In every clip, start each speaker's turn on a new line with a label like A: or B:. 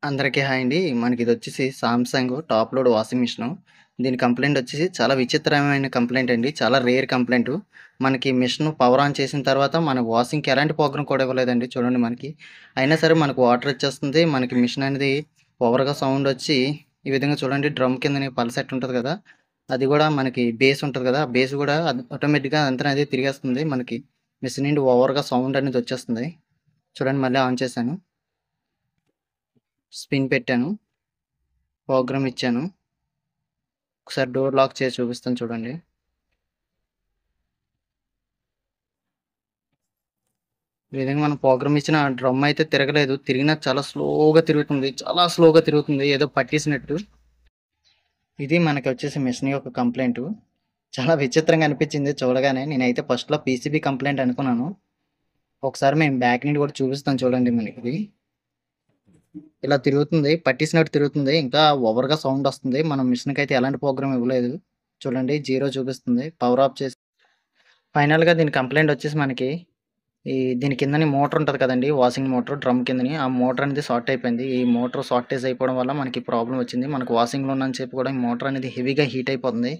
A: అందరికీ హాయ్ అండి. మనకిదొచ్చేసి Samsung top load washing machine. దీని కంప్లెయింట్ వచ్చేసి చాలా విచిత్రమైన కంప్లెయింట్ అండి. చాలా రేర్ కంప్లెయింటు. మనకి మిషన్ పవర్ ఆన్ చేసిన తర్వాత మన వాషింగ్‌కి ఎలాంటి ప్రోగ్రామ్ కూడా ఇవ్వలేదండి చూడండి మనకి. అయినా సరే మనకు వాటర్ వచ్చేస్తుంది. మనకి మిషన్ అనేది ఓవర్‌గా సౌండ్ వచ్చి ఈ విధంగా చూడండి డ్రమ్ కిందని పల్సెట్ ఉంటది కదా! అది గూడా మనకి బేస్ ఉంటది కదా! ఆ బేస్ గూడా ఆటోమేటిక్‌గా అంతనే అదే తిరిగేస్తుంది. మనకి మిషన్ నుండి ఓవర్‌గా సౌండ్ అనేది వచ్చేస్తుంది. చూడండి మళ్ళీ ఆన్ చేశాను. స్పిన్ పెట్టాను. ప్రోగ్రామ్ ఇచ్చాను. ఒకసారి డోర్ లాక్ చేసి చూపిస్తాను చూడండి. ఈ విధంగా మనం ప్రోగ్రామ్ ఇచ్చిన డ్రమ్ అయితే తిరగలేదు. తిరిగినా చాలా స్లోగా తిరుగుతుంది. చాలా స్లోగా తిరుగుతుంది. ఏదో పట్టేసినట్టు. ఇది మనకొచ్చేసి మిషన్ యొక్క కంప్లెయింటు. చాలా విచిత్రంగా అనిపించింది చూడగానే. నేనైతే ఫస్ట్‌లో పీసీబీ కంప్లెయింట్ అనుకున్నాను. ఒకసారి మేము బ్యాక్ నుండి కూడా చూపిస్తాను చూడండి మనకిది. ఇలా తిరుగుతుంది. పట్టేసినట్టు తిరుగుతుంది. ఇంకా ఓవర్‌గా సౌండ్ వస్తుంది. మనం మిషన్‌కైతే ఎలాంటి ప్రోగ్రామ్ ఇవ్వలేదు. చూడండి 0 చూపిస్తుంది. పవర్ ఆఫ్ చేసి ఫైనల్‌గా దీని కంప్లెయింట్ వచ్చేసి మనకి దీని కిందని మోటర్ ఉంటది కదండీ! వాషింగ్ మోటర్ డ్రమ్ కిందని. ఆ మోటర్ అనేది షార్ట్ అయిపోయింది. ఈ మోటర్ షార్టేజ్ అయిపోవడం వల్ల మనకి ప్రాబ్లమ్ వచ్చింది. మనకు వాషింగ్‌లో ఉన్నంత సేపు కూడా ఈ మోటర్ అనేది హెవీగా హీట్ అయిపోతుంది.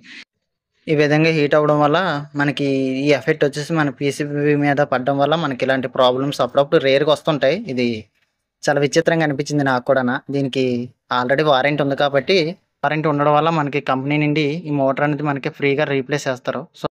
A: ఈ విధంగా హీట్ అవ్వడం వల్ల మనకి ఈ ఎఫెక్ట్ వచ్చేసి మన పీసీబీ మీద పడడం వల్ల మనకి ఇలాంటి ప్రాబ్లమ్స్ అప్పుడప్పుడు రేర్‌గా వస్తుంటాయి. ఇది చాలా విచిత్రంగా అనిపించింది నాకు కూడాన. దీనికి ఆల్రెడీ వారంటీ ఉంది కాబట్టి వారంటీ ఉండడం వల్ల మనకి కంపెనీ నుండి ఈ మోటర్ అనేది మనకి ఫ్రీగా రీప్లేస్ చేస్తారు. సో